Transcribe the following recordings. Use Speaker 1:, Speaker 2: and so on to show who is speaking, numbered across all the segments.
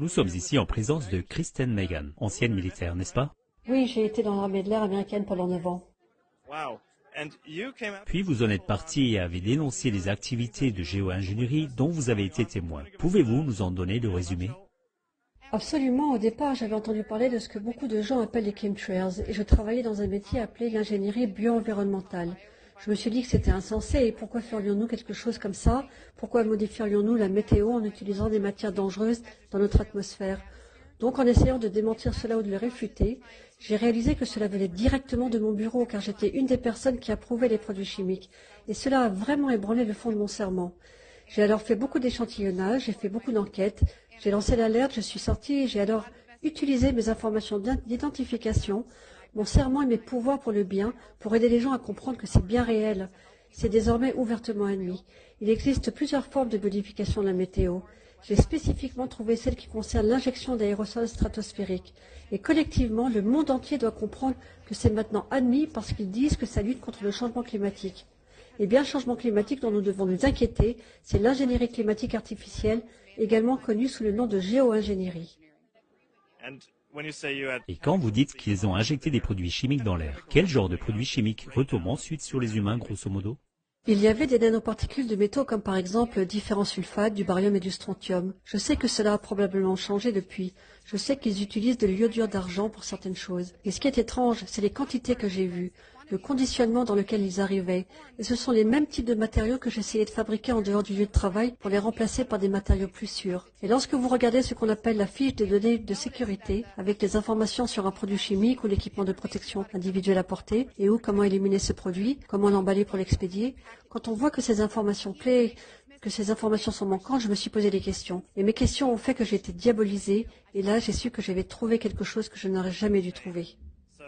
Speaker 1: Nous sommes ici en présence de Kristen Megan, ancienne militaire, n'est-ce pas?
Speaker 2: Oui, j'ai été dans l'armée de l'air américaine pendant 9 ans.
Speaker 1: Puis vous en êtes parti et avez dénoncé les activités de géo-ingénierie dont vous avez été témoin. Pouvez-vous nous en donner le résumé?
Speaker 2: Absolument, au départ, j'avais entendu parler de ce que beaucoup de gens appellent les chemtrails et je travaillais dans un métier appelé l'ingénierie bio-environnementale. Je me suis dit que c'était insensé et pourquoi ferions-nous quelque chose comme ça? Pourquoi modifierions-nous la météo en utilisant des matières dangereuses dans notre atmosphère? Donc en essayant de démentir cela ou de le réfuter, j'ai réalisé que cela venait directement de mon bureau car j'étais une des personnes qui approuvait les produits chimiques et cela a vraiment ébranlé le fond de mon serment. J'ai alors fait beaucoup d'échantillonnage, j'ai fait beaucoup d'enquêtes, j'ai lancé l'alerte, je suis sortie et j'ai alors utilisé mes informations d'identification, mon serment et mes pouvoirs pour le bien, pour aider les gens à comprendre que c'est bien réel. C'est désormais ouvertement admis. Il existe plusieurs formes de modification de la météo. J'ai spécifiquement trouvé celle qui concerne l'injection d'aérosols stratosphériques. Et collectivement, le monde entier doit comprendre que c'est maintenant admis parce qu'ils disent que ça lutte contre le changement climatique. Et bien, le changement climatique dont nous devons nous inquiéter, c'est l'ingénierie climatique artificielle, également connue sous le nom de géo-ingénierie.
Speaker 1: Et quand vous dites qu'ils ont injecté des produits chimiques dans l'air, quel genre de produits chimiques retombent ensuite sur les humains, grosso modo?
Speaker 2: Il y avait des nanoparticules de métaux comme par exemple différents sulfates, du barium et du strontium. Je sais que cela a probablement changé depuis. Je sais qu'ils utilisent de l'iodure d'argent pour certaines choses. Et ce qui est étrange, c'est les quantités que j'ai vues, le conditionnement dans lequel ils arrivaient. Et ce sont les mêmes types de matériaux que j'essayais de fabriquer en dehors du lieu de travail pour les remplacer par des matériaux plus sûrs. Et lorsque vous regardez ce qu'on appelle la fiche des données de sécurité, avec les informations sur un produit chimique ou l'équipement de protection individuelle à porter, et où comment éliminer ce produit, comment l'emballer pour l'expédier, quand on voit que ces informations clés, que ces informations sont manquantes, je me suis posé des questions. Et mes questions ont fait que j'ai été diabolisée, et là j'ai su que j'avais trouvé quelque chose que je n'aurais jamais dû trouver.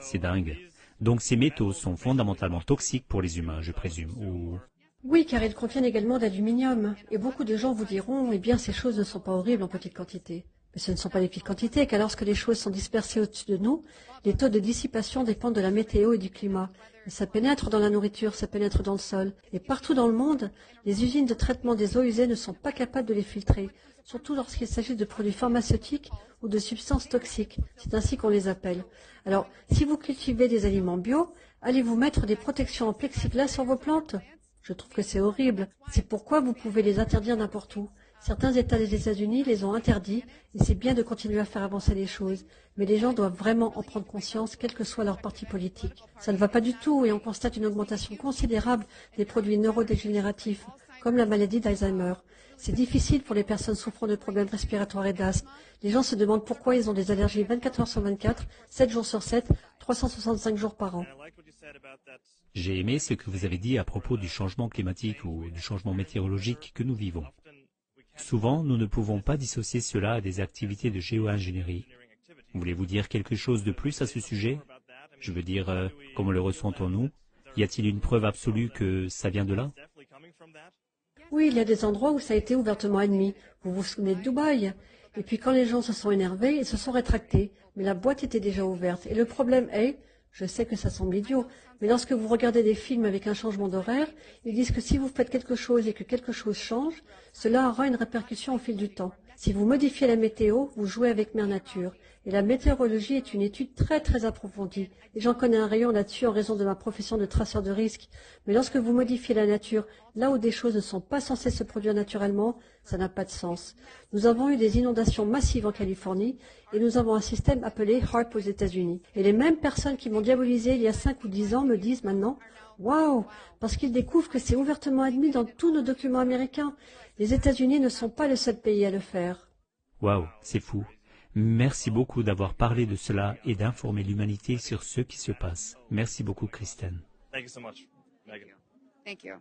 Speaker 1: C'est dingue. Donc ces métaux sont fondamentalement toxiques pour les humains, je présume, ou...
Speaker 2: Oui, car ils contiennent également d'aluminium. Et beaucoup de gens vous diront, eh bien, ces choses ne sont pas horribles en petite quantité. Mais ce ne sont pas des petites quantités, car lorsque les choses sont dispersées au-dessus de nous, les taux de dissipation dépendent de la météo et du climat. Et ça pénètre dans la nourriture, ça pénètre dans le sol. Et partout dans le monde, les usines de traitement des eaux usées ne sont pas capables de les filtrer, surtout lorsqu'il s'agit de produits pharmaceutiques ou de substances toxiques. C'est ainsi qu'on les appelle. Alors, si vous cultivez des aliments bio, allez-vous mettre des protections en plexiglas sur vos plantes? Je trouve que c'est horrible. C'est pourquoi vous pouvez les interdire n'importe où. Certains États des États-Unis les ont interdits et c'est bien de continuer à faire avancer les choses. Mais les gens doivent vraiment en prendre conscience, quel que soit leur parti politique. Ça ne va pas du tout et on constate une augmentation considérable des produits neurodégénératifs, comme la maladie d'Alzheimer. C'est difficile pour les personnes souffrant de problèmes respiratoires et d'asthme. Les gens se demandent pourquoi ils ont des allergies 24 heures sur 24, 7 jours sur 7, 365 jours par an.
Speaker 1: J'ai aimé ce que vous avez dit à propos du changement climatique ou du changement météorologique que nous vivons. Souvent, nous ne pouvons pas dissocier cela à des activités de géo-ingénierie. Voulez-vous dire quelque chose de plus à ce sujet? Je veux dire, comment le ressentons-nous? Y a-t-il une preuve absolue que ça vient de là?
Speaker 2: Oui, il y a des endroits où ça a été ouvertement admis. Vous vous souvenez de Dubaï? Et puis quand les gens se sont énervés, ils se sont rétractés. Mais la boîte était déjà ouverte. Et le problème est, je sais que ça semble idiot, mais lorsque vous regardez des films avec un changement d'horaire, ils disent que si vous faites quelque chose et que quelque chose change, cela aura une répercussion au fil du temps. Si vous modifiez la météo, vous jouez avec Mère Nature. Et la météorologie est une étude très approfondie. Et j'en connais un rayon là-dessus en raison de ma profession de traceur de risque. Mais lorsque vous modifiez la nature, là où des choses ne sont pas censées se produire naturellement, ça n'a pas de sens. Nous avons eu des inondations massives en Californie et nous avons un système appelé HARP aux États-Unis. Et les mêmes personnes qui m'ont diabolisé il y a 5 ou 10 ans me disent maintenant « Waouh !» parce qu'ils découvrent que c'est ouvertement admis dans tous nos documents américains. Les États-Unis ne sont pas le seul pays à le faire.
Speaker 1: Waouh, c'est fou. Merci beaucoup d'avoir parlé de cela et d'informer l'humanité sur ce qui se passe. Merci beaucoup, Kristen.
Speaker 3: Thank you so much, Megan.
Speaker 4: Thank you.